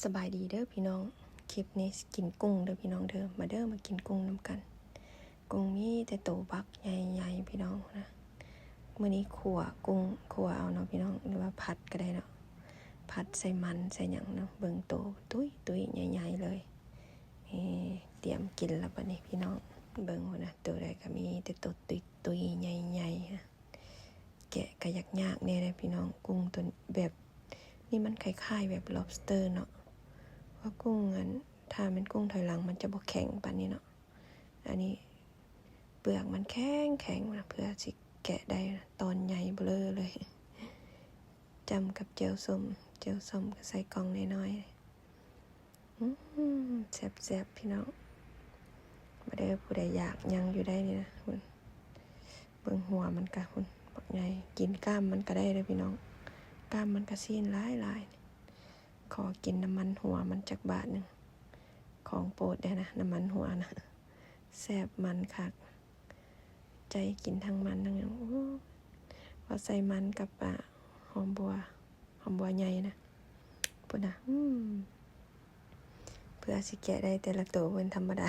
สบายดีเด้อพี่น้องคลิปนี้กินกุ้งเด้อพี่น้องเด้อมากินกุ้งน้ำกันกุ้งมีแต่โตบักใหญ่ๆพี่น้องนะมื้อนี้ขั่วกุ้งขั่วเอาเนาะพี่น้องหรือว่าผัดก็ได้เนาะผัดใส่มันใส่หยังเนาะเบิ่งโตตุ้ยใหญ่ๆเลยเตรียมกินแล้วบัดนี้พี่น้องเบิ่งพุ่นนะตัวใดก็มีแต่โตตุ้ยใหญ่ๆนะแกะก็ยากๆแน่เลยพี่น้องกุ้งตัวแบบนี่มันคล้ายๆแบบ lobster เนาะว่ากุ้งถ้าเป็นกุ้งถอยหลังมันจะบ่แข็งปานนี้เนาะอันนี้เปลือกมันแข็งนะเพื่อสิแกะได้ตอนใหญ่เบ้อเลยจำกับเจียวส้มก็ใส่กล่องน้อยๆแซ่บๆพี่น้องบ่ได้ผู้ใดอยากยังอยู่ได้นี่นะคุณเบิ่งหัวมันกะคุณบักใหญ่กินกล้ามมันก็ได้เลยพี่น้องกล้ามมันก็ซีนหลายขอกินน้ำมันหัวมันจักบาทนึงของโปรดได้นะน้ำมันหัวนะแซ่บมันคักใจกินทั้งมันทั้งอย่างพอใส่มันกับหอมบัวใหญ่นะปุ่นนะเพื่อสิแกะได้แต่ละตัวเป็นธรรมดา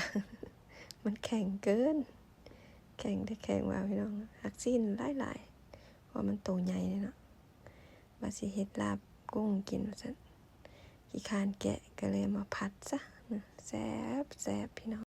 มันแข็งเกินแข็งว่าพี่น้องหักสิ้นหลายเพราะมันโตใหญ่เลยเนาะว่าสิเฮ็ดลาบกุ้งกินซะขี้คานแกะก็เลยมาผัดซะแซ่บพี่น้อง